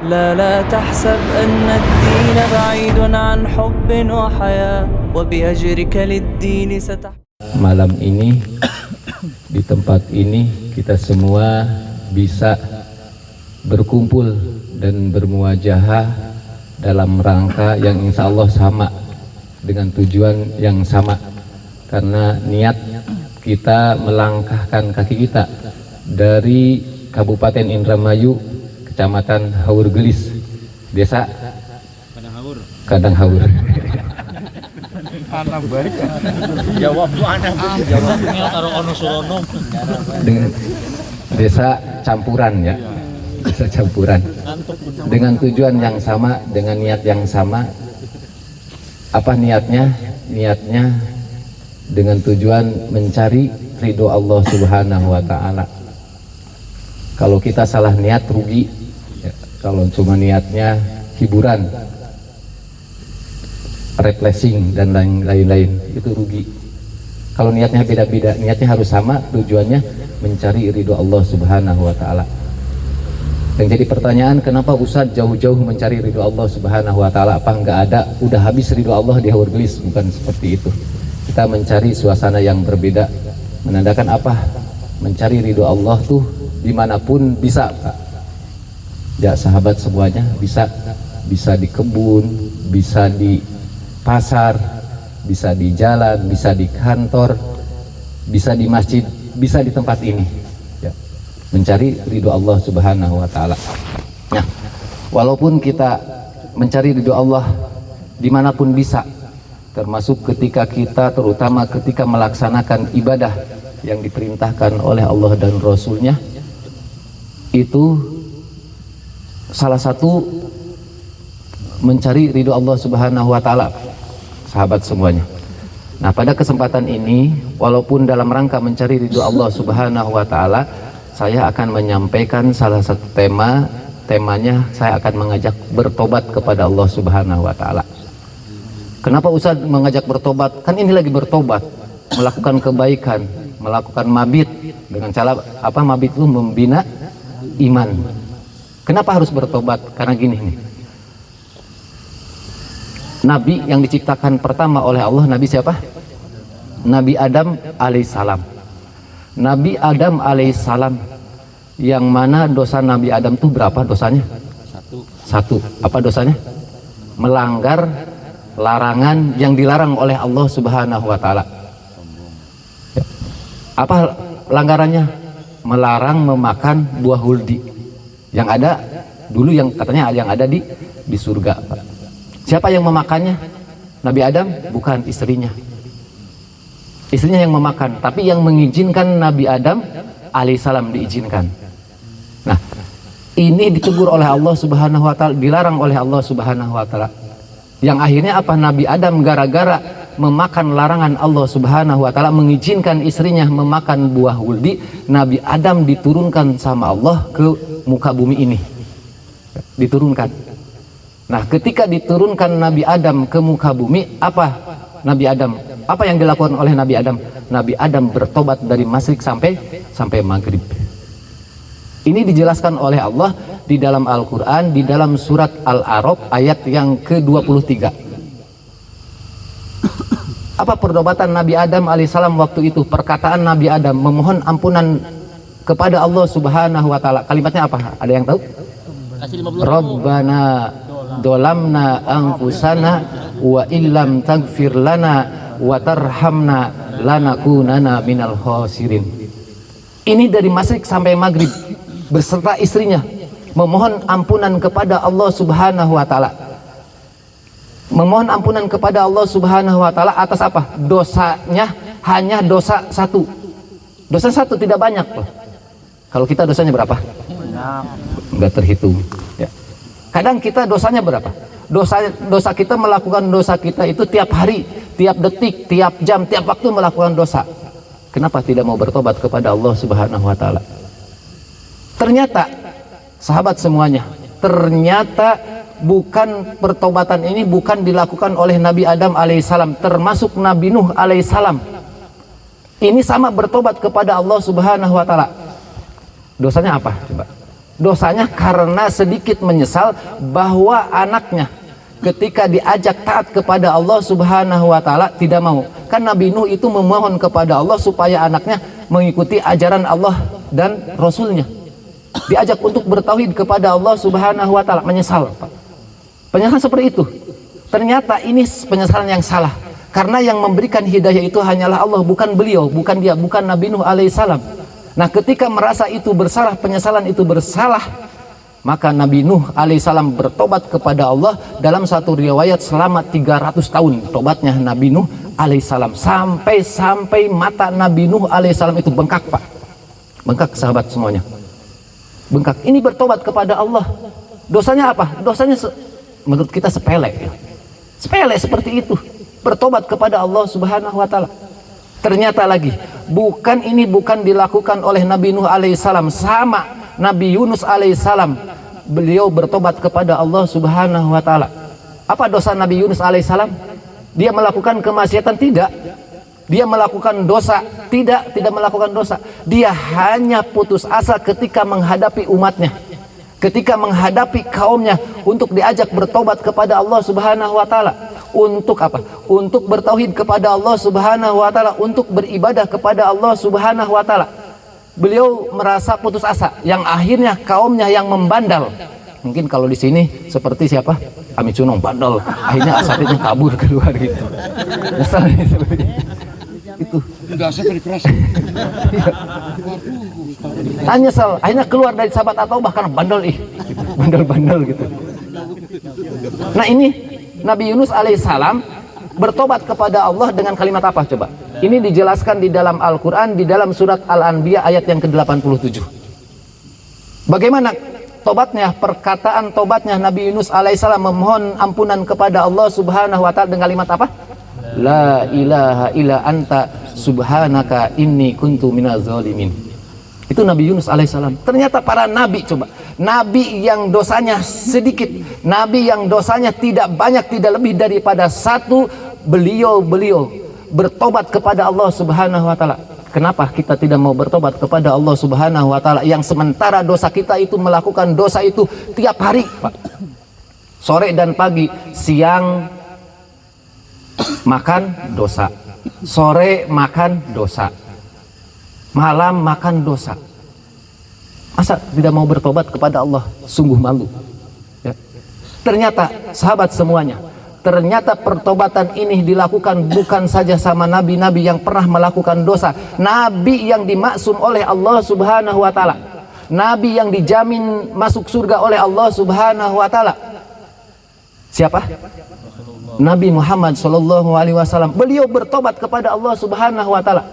لا تحسب أن الدين بعيد عن حب وحياة وبأجرك للدين Malam ini di tempat ini kita semua bisa berkumpul dan bermuajahah dalam rangka yang insya Allah sama, dengan tujuan yang sama, karena niat kita melangkahkan kaki kita dari Kabupaten Indramayu, Kecamatan Haur Gelis, Desa Kadang Haur. Anak baik jawab tuh anak jawabnya taruh ono surono Dengan desa campuran ya, desa campuran, dengan tujuan yang sama, dengan niat yang sama. Apa niatnya? Niatnya dengan tujuan mencari ridho Allah Subhanahu wa Ta'ala. Kalau kita salah niat rugi ya. Kalau cuma niatnya hiburan, refreshing dan lain-lain, itu rugi. Kalau niatnya beda-beda, niatnya harus sama, tujuannya mencari ridho Allah Subhanahu wa Ta'ala. Dan jadi pertanyaan, kenapa Ustadz jauh-jauh mencari ridho Allah Subhanahu wa Ta'ala? Apa nggak ada, udah habis ridho Allah di Haur Gelis? Bukan seperti itu. Kita mencari suasana yang berbeda, menandakan apa? Mencari ridho Allah tuh dimanapun bisa, Pak. Ya sahabat semuanya, bisa di kebun, bisa di pasar, bisa di jalan, bisa di kantor, bisa di masjid, bisa di tempat ini ya. Mencari ridho Allah Subhanahu wa Ta'ala. Nah, walaupun kita mencari ridho Allah dimanapun bisa, termasuk ketika kita, terutama ketika melaksanakan ibadah yang diperintahkan oleh Allah dan Rasulnya, itu salah satu mencari ridho Allah Subhanahu wa Ta'ala, sahabat semuanya. Nah, pada kesempatan ini, walaupun dalam rangka mencari ridho Allah Subhanahu wa Ta'ala, saya akan menyampaikan salah satu temanya saya akan mengajak bertobat kepada Allah Subhanahu wa Ta'ala. Kenapa Ustaz mengajak bertobat? Kan ini lagi bertobat, melakukan kebaikan, melakukan mabit. Dengan cara apa mabit itu? Membina iman. Kenapa harus bertobat? Karena gini nih, Nabi yang diciptakan pertama oleh Allah, Nabi siapa? Nabi Adam alaihissalam. Nabi Adam alaihissalam, yang mana dosa Nabi Adam itu berapa dosanya? Satu. Apa dosanya? Melanggar larangan yang dilarang oleh Allah Subhanahu wa Ta'ala. Apa pelanggarannya? Melarang memakan buah huldi yang ada dulu, yang katanya yang ada di surga, Pak. Siapa yang memakannya? Nabi Adam? Bukan, istrinya. Istrinya yang memakan, tapi yang mengizinkan Nabi Adam alaihissalam diizinkan. Nah, ini ditegur oleh Allah Subhanahu wa Ta'ala, dilarang oleh Allah Subhanahu wa Ta'ala. Yang akhirnya apa? Nabi Adam gara-gara memakan larangan Allah Subhanahu wa Ta'ala, mengizinkan istrinya memakan buah huldi, Nabi Adam diturunkan sama Allah ke muka bumi ini. Diturunkan. Nah, ketika diturunkan Nabi Adam ke muka bumi, apa Nabi Adam? Apa yang dilakukan oleh Nabi Adam? Nabi Adam bertobat dari masyrik sampai maghrib. Ini dijelaskan oleh Allah di dalam Al-Quran, di dalam surat Al-A'raf ayat yang ke-23. Apa pertobatan Nabi Adam alaihissalam waktu itu? Perkataan Nabi Adam memohon ampunan kepada Allah Subhanahu wa Ta'ala. Kalimatnya apa? Ada yang tahu? Rabbana dolamna anfusana wa illam tagfir lana wa tarhamna lanakunana minal khasirin. Ini dari masyrik sampai maghrib beserta istrinya memohon ampunan kepada Allah Subhanahu wa Ta'ala. Memohon ampunan kepada Allah Subhanahu wa Ta'ala atas apa? Dosanya hanya dosa satu. Dosa satu, tidak banyak loh. Kalau kita dosanya berapa? Enggak terhitung ya. Kadang kita dosanya berapa? Dosa kita, melakukan dosa kita itu tiap hari, tiap detik, tiap jam, tiap waktu melakukan dosa. Kenapa tidak mau bertobat kepada Allah Subhanahu wa Ta'ala? Ternyata sahabat semuanya, ternyata bukan pertobatan ini bukan dilakukan oleh Nabi Adam alaihissalam, termasuk Nabi Nuh alaihissalam. Ini sama bertobat kepada Allah Subhanahu wa Ta'ala. Dosanya apa? Coba. Dosanya karena sedikit menyesal bahwa anaknya ketika diajak taat kepada Allah Subhanahu wa taala tidak mau. Kan Nabi Nuh itu memohon kepada Allah supaya anaknya mengikuti ajaran Allah dan Rasulnya. Diajak untuk bertauhid kepada Allah Subhanahu wa taala, menyesal, Pak. Penyesalan seperti itu. Ternyata ini penyesalan yang salah. Karena yang memberikan hidayah itu hanyalah Allah, bukan beliau, bukan dia, bukan Nabi Nuh alaihissalam. Nah, ketika merasa itu bersalah, penyesalan itu bersalah, maka Nabi Nuh alaihissalam bertobat kepada Allah. Dalam satu riwayat selama 300 tahun tobatnya Nabi Nuh alaihissalam, sampai mata Nabi Nuh alaihissalam itu bengkak, Pak. Bengkak, sahabat semuanya. Bengkak. Ini bertobat kepada Allah. Dosanya apa? Dosanya menurut kita sepele, ya. Sepele seperti itu. Bertobat kepada Allah Subhanahu wa taala. Ternyata lagi, bukan dilakukan oleh Nabi Nuh alaihissalam, sama Nabi Yunus alaihissalam, beliau bertobat kepada Allah Subhanahu wa taala. Apa dosa Nabi Yunus alaihissalam? Dia melakukan kemaksiatan? Tidak. Dia melakukan dosa? Tidak melakukan dosa. Dia hanya putus asa ketika menghadapi umatnya, ketika menghadapi kaumnya untuk diajak bertobat kepada Allah Subhanahu wa taala. Untuk apa? Untuk bertauhid kepada Allah Subhanahu wa taala, untuk beribadah kepada Allah Subhanahu wa taala. Beliau merasa putus asa, yang akhirnya kaumnya yang membandal. Mungkin kalau di sini seperti siapa? Ami Cunong bandel. Akhirnya asapnya kabur keluar gitu. Misalnya seperti itu. Enggak saya keras. Nyesel, akhirnya keluar dari sahabat atau bahkan bandel bandel gitu. Nah, ini Nabi Yunus alaihissalam bertobat kepada Allah dengan kalimat apa coba? Ini dijelaskan di dalam Al-Quran, di dalam surat Al-Anbiya ayat yang ke-87. Bagaimana tobatnya, perkataan tobatnya Nabi Yunus alaihissalam memohon ampunan kepada Allah Subhanahu wa taala dengan kalimat apa? La ilaha illa anta subhanaka inni kuntu minaz zalimin. Itu Nabi Yunus alaihissalam. Ternyata para nabi, coba, nabi yang dosanya sedikit, nabi yang dosanya tidak banyak, tidak lebih daripada satu, beliau bertobat kepada Allah Subhanahu wa taala. Kenapa kita tidak mau bertobat kepada Allah Subhanahu wa taala, yang sementara dosa kita itu melakukan dosa itu tiap hari, Pak. Sore dan pagi, siang makan dosa, sore makan dosa, malam makan dosa. Masa tidak mau bertobat kepada Allah? Sungguh malu, ya. Ternyata sahabat semuanya, ternyata pertobatan ini dilakukan bukan saja sama nabi-nabi yang pernah melakukan dosa, nabi yang dimaksum oleh Allah Subhanahu wa taala, nabi yang dijamin masuk surga oleh Allah Subhanahu wa taala. Siapa? Nabi Muhammad sallallahu alaihi wasallam. Beliau bertobat kepada Allah Subhanahu wa taala.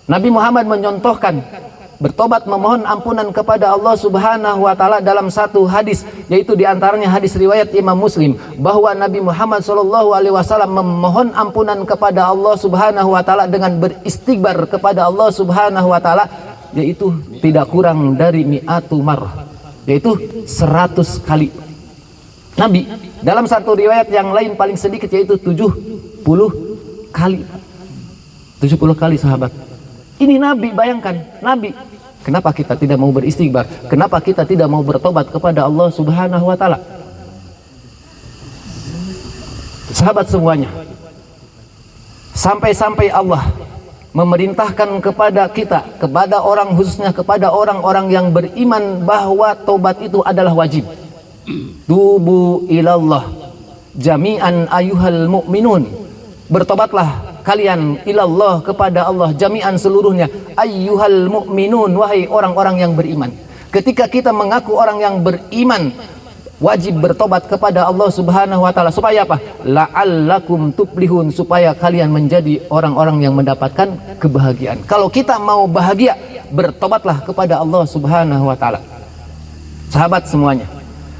Nabi Muhammad menyontohkan bertobat memohon ampunan kepada Allah Subhanahu wa taala dalam satu hadis, yaitu diantaranya hadis riwayat Imam Muslim, bahwa Nabi Muhammad sallallahu alaihi wasallam memohon ampunan kepada Allah Subhanahu wa taala dengan beristighfar kepada Allah Subhanahu wa taala, yaitu tidak kurang dari mi'atu marrah, yaitu 100 kali. Nabi dalam satu riwayat yang lain paling sedikit yaitu 70 kali. 70 kali, sahabat. Ini Nabi, bayangkan, Nabi. Kenapa kita tidak mau beristighfar? Kenapa kita tidak mau bertobat kepada Allah Subhanahu wa taala? Sahabat semuanya, sampai-sampai Allah memerintahkan kepada kita, kepada orang, khususnya kepada orang-orang yang beriman, bahwa tobat itu adalah wajib. Tubu ilallah jami'an ayuhal mu'minun. Bertobatlah kalian ilallah kepada Allah jami'an seluruhnya, ayyuhal mu'minun, wahai orang-orang yang beriman. Ketika kita mengaku orang yang beriman, wajib bertobat kepada Allah Subhanahu wa taala. Supaya apa? La'allakum tuflihun, supaya kalian menjadi orang-orang yang mendapatkan kebahagiaan. Kalau kita mau bahagia, bertobatlah kepada Allah Subhanahu wa taala. Sahabat semuanya,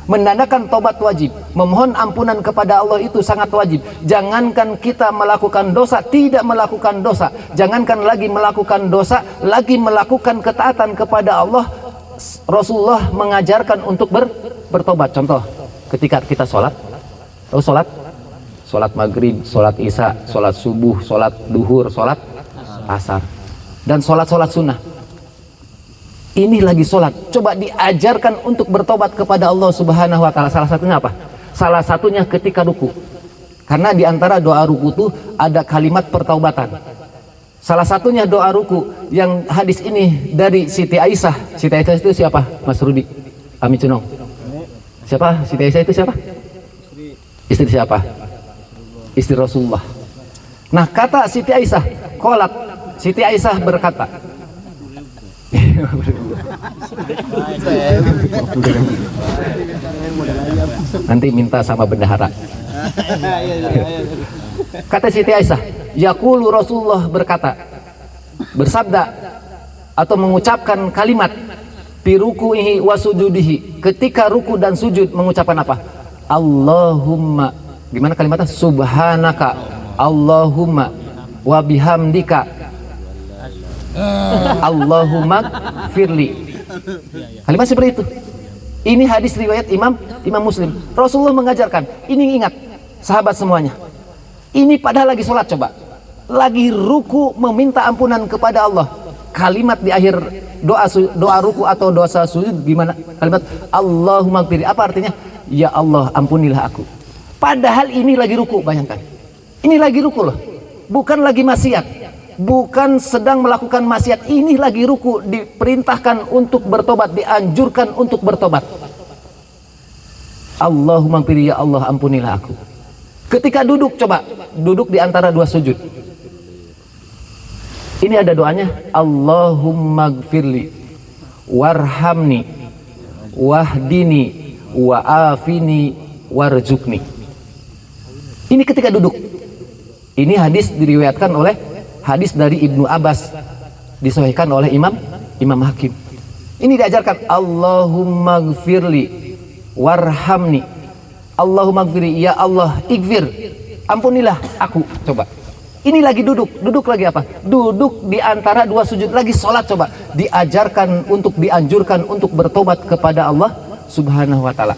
menandakan tobat wajib, memohon ampunan kepada Allah itu sangat wajib. Jangankan kita melakukan dosa, tidak melakukan dosa, jangankan lagi melakukan dosa, lagi melakukan ketaatan kepada Allah, Rasulullah mengajarkan untuk bertobat. Contoh, ketika kita sholat, tahu sholat maghrib, sholat isya, sholat subuh, sholat duhur, sholat asar, dan sholat sunnah. Ini lagi sholat, coba diajarkan untuk bertobat kepada Allah Subhanahu wa Ta'ala. Salah satunya apa? Salah satunya ketika ruku, karena diantara doa ruku itu ada kalimat pertaubatan. Salah satunya doa ruku yang hadis ini dari Siti Aisyah. Siti Aisyah itu siapa, Mas Rudi? Ami Cunong. Siapa Siti Aisyah itu siapa? Istri siapa? Istri Rasulullah. Nah, kata Siti Aisyah, qolat, Siti Aisyah berkata, nanti minta sama bendahara. Kata Siti Aisyah, yaqulu Rasulullah berkata, bersabda atau mengucapkan kalimat fi ruku'ihi wa sujudihi, ketika ruku dan sujud mengucapkan apa? Allahumma, gimana kalimatnya? Subhanaka Allahumma wa bihamdika Allahumma firli. Kalimat seperti itu. Ini hadis riwayat Imam Muslim. Rasulullah mengajarkan. Ini ingat sahabat semuanya. Ini padahal lagi sholat, coba. Lagi ruku meminta ampunan kepada Allah. Kalimat di akhir doa ruku atau doa sujud gimana? Kalimat Allahumma firli. Apa artinya? Ya Allah, ampunilah aku. Padahal ini lagi ruku, bayangkan. Ini lagi ruku loh. Bukan lagi maksiat. Bukan sedang melakukan maksiat, ini lagi ruku, diperintahkan untuk bertobat, dianjurkan untuk bertobat. Allahumma gfirli, ya Allah ampunilah aku. Ketika duduk, coba duduk di antara dua sujud. Ini ada doanya, Allahumma gfirli warhamni wahdini wa'afini warjukni. Ini ketika duduk. Ini hadis diriwayatkan oleh hadis dari Ibnu Abbas, disahihkan oleh Imam Hakim. Ini diajarkan Allahumma gfirli warhamni. Allahumma gfirli, ya Allah ighfir, ampunilah aku. Coba. Ini lagi duduk lagi apa? Duduk di antara dua sujud, lagi sholat, coba. Diajarkan untuk, dianjurkan untuk bertobat kepada Allah Subhanahu wa Ta'ala.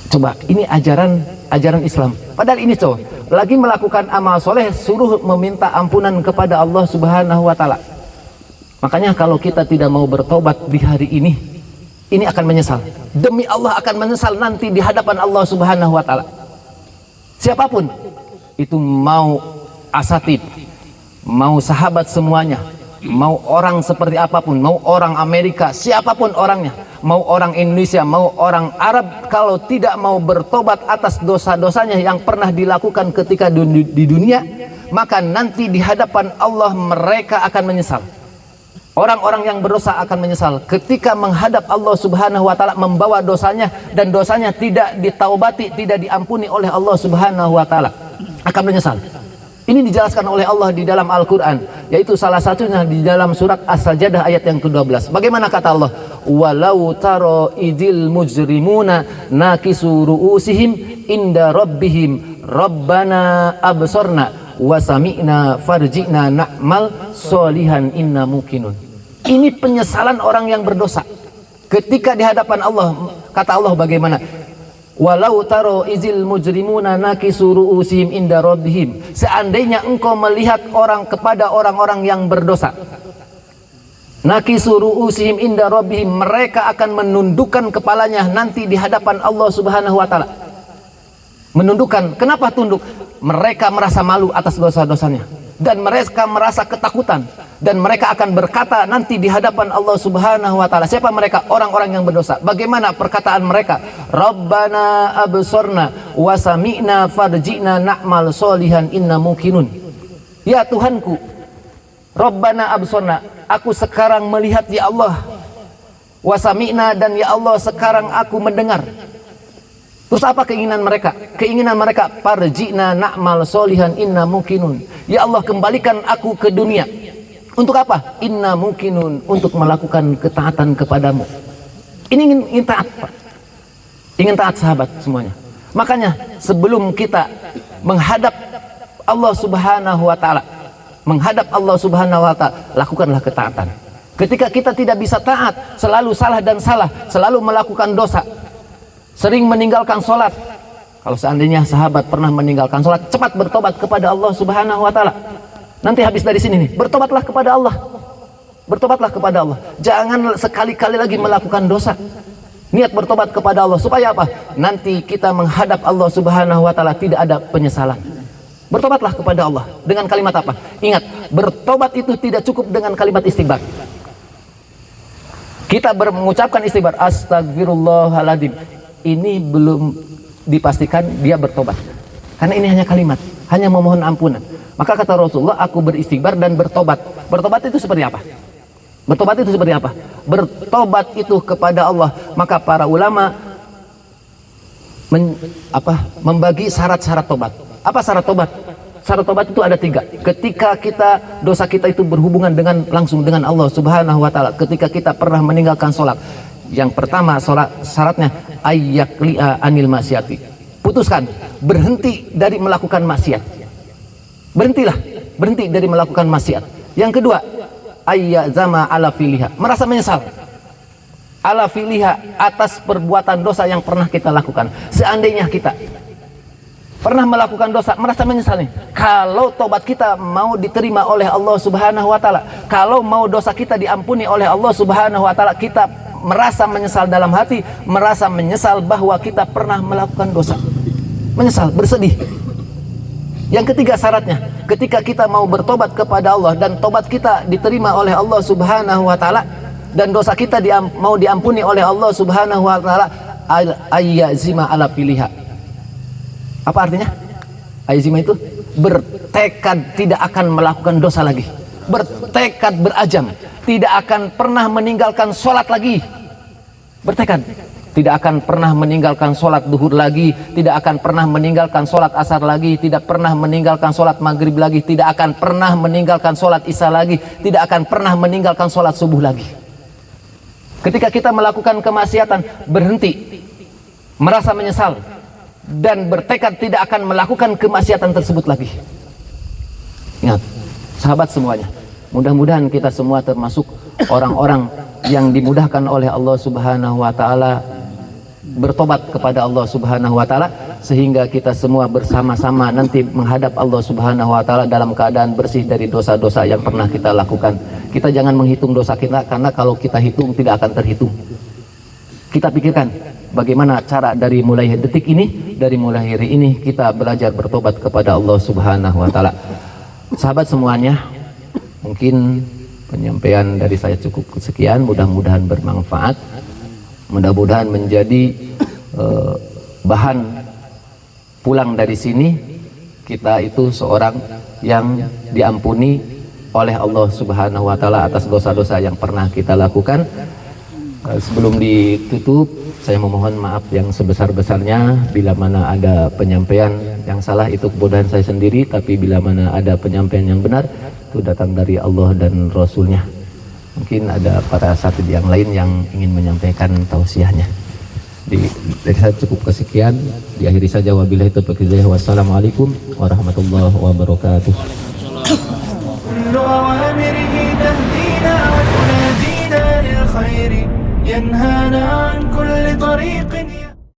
Coba, ini ajaran Islam. Padahal ini coba, lagi melakukan amal soleh, suruh meminta ampunan kepada Allah Subhanahu wa Ta'ala. Makanya kalau kita tidak mau bertobat di hari ini akan menyesal. Demi Allah akan menyesal nanti di hadapan Allah Subhanahu wa Ta'ala. Siapapun itu, mau asatid, mau sahabat semuanya, mau orang seperti apapun, mau orang Amerika, siapapun orangnya, mau orang Indonesia, mau orang Arab, kalau tidak mau bertobat atas dosa-dosanya yang pernah dilakukan ketika di dunia, maka nanti di hadapan Allah mereka akan menyesal. Orang-orang yang berdosa akan menyesal ketika menghadap Allah Subhanahu wa Ta'ala, membawa dosanya dan dosanya tidak ditaubati, tidak diampuni oleh Allah Subhanahu wa Ta'ala, akan menyesal. Ini dijelaskan oleh Allah di dalam Al-Quran, yaitu salah satunya di dalam surat As-Sajdah ayat yang ke-12. Bagaimana kata Allah? Walau taro idil mujrimuna nakisu ru'usihim inda rabbihim rabbana absorna wasami'na farji'na na'mal solihan inna mukinun. Ini penyesalan orang yang berdosa ketika di hadapan Allah. Kata Allah bagaimana? Walau taro izil mujrimuna nakisu ru'usihim inda rabbihim. Seandainya engkau melihat kepada orang-orang yang berdosa, nakisu ru'usihim inda rabbihim, mereka akan menundukkan kepalanya nanti di hadapan Allah Subhanahu wa Ta'ala. Menundukkan, kenapa tunduk? Mereka merasa malu atas dosa-dosanya, dan mereka merasa ketakutan, dan mereka akan berkata nanti di hadapan Allah Subhanahu wa Ta'ala. Siapa mereka? Orang-orang yang berdosa. Bagaimana perkataan mereka? Rabbana absorna wasami'na farji'na na'mal solihan inna mukinun. Ya Tuhanku, Rabbana absorna, aku sekarang melihat ya Allah, wasami'na, dan ya Allah sekarang aku mendengar. Terus apa keinginan mereka? Keinginan mereka, farji'na na'mal solihan inna mukinun. Ya Allah, kembalikan aku ke dunia. Untuk apa? Inna mukinun, untuk melakukan ketaatan kepadamu. Ini ingin taat, Pak. Ingin taat sahabat semuanya. Makanya sebelum kita menghadap Allah Subhanahu wa Ta'ala, menghadap Allah Subhanahu wa Ta'ala, lakukanlah ketaatan. Ketika kita tidak bisa taat, selalu salah dan salah, selalu melakukan dosa, sering meninggalkan sholat. Kalau seandainya sahabat pernah meninggalkan sholat, cepat bertobat kepada Allah Subhanahu wa Ta'ala. Nanti habis dari sini nih, bertobatlah kepada Allah. Bertobatlah kepada Allah. Jangan sekali-kali lagi melakukan dosa. Niat bertobat kepada Allah supaya apa? Nanti kita menghadap Allah Subhanahu wa taala tidak ada penyesalan. Bertobatlah kepada Allah dengan kalimat apa? Ingat, bertobat itu tidak cukup dengan kalimat istighfar. Kita mengucapkan istighfar, astagfirullahaladzim, ini belum dipastikan dia bertobat. Karena ini hanya kalimat, hanya memohon ampunan. Maka kata Rasulullah, aku beristighfar dan bertobat. Bertobat itu seperti apa? Bertobat itu seperti apa? Bertobat itu kepada Allah. Maka para ulama membagi syarat-syarat tobat. Apa syarat tobat? Syarat tobat itu ada 3. Ketika dosa kita itu berhubungan langsung dengan Allah Subhanahu wa taala. Ketika kita pernah meninggalkan sholat. Yang pertama syaratnya ayyakli'a anil maksiati. Putuskan, berhenti dari melakukan maksiat. Berhenti dari melakukan maksiat. Yang kedua, ayyazama ala filiha, merasa menyesal. Ala filiha, atas perbuatan dosa yang pernah kita lakukan. Seandainya kita pernah melakukan dosa, merasa menyesal nih. Kalau tobat kita mau diterima oleh Allah Subhanahu wa taala, kalau mau dosa kita diampuni oleh Allah Subhanahu wa taala, kita merasa menyesal dalam hati, merasa menyesal bahwa kita pernah melakukan dosa. Menyesal, bersedih. Yang ketiga syaratnya, ketika kita mau bertobat kepada Allah dan tobat kita diterima oleh Allah Subhanahu wa taala dan dosa kita mau diampuni oleh Allah Subhanahu wa taala, ayyazima ala filiha. Apa artinya? Ayyazima itu bertekad tidak akan melakukan dosa lagi. Bertekad, berazam, tidak akan pernah meninggalkan sholat lagi. Bertekad tidak akan pernah meninggalkan sholat duhur lagi, tidak akan pernah meninggalkan sholat asar lagi, tidak pernah meninggalkan sholat maghrib lagi, tidak akan pernah meninggalkan sholat isya lagi, tidak akan pernah meninggalkan sholat subuh lagi. Ketika kita melakukan kemaksiatan, berhenti, merasa menyesal, dan bertekad tidak akan melakukan kemaksiatan tersebut lagi. Ingat, sahabat semuanya, mudah-mudahan kita semua termasuk orang-orang yang dimudahkan oleh Allah Subhanahu wa taala bertobat kepada Allah Subhanahu wa taala, sehingga kita semua bersama-sama nanti menghadap Allah Subhanahu wa taala dalam keadaan bersih dari dosa-dosa yang pernah kita lakukan. Kita jangan menghitung dosa kita, karena kalau kita hitung tidak akan terhitung. Kita pikirkan bagaimana cara dari mulai detik ini, dari mulai hari ini kita belajar bertobat kepada Allah Subhanahu wa taala. Sahabat semuanya, mungkin penyampaian dari saya cukup sekian, mudah-mudahan bermanfaat, mudah-mudahan menjadi bahan pulang dari sini kita itu seorang yang diampuni oleh Allah Subhanahu wa taala atas dosa-dosa yang pernah kita lakukan. Sebelum ditutup, saya memohon maaf yang sebesar-besarnya bila mana ada penyampaian yang salah, itu kebodohan saya sendiri, tapi bila mana ada penyampaian yang benar itu datang dari Allah dan Rasulnya. Mungkin ada para satid yang lain yang ingin menyampaikan tausiahnya. Dari saya cukup kesekian, diakhiri saja, wabillahi taufiq hidayah. Wassalamualaikum warahmatullahi wabarakatuh. ينهانا عن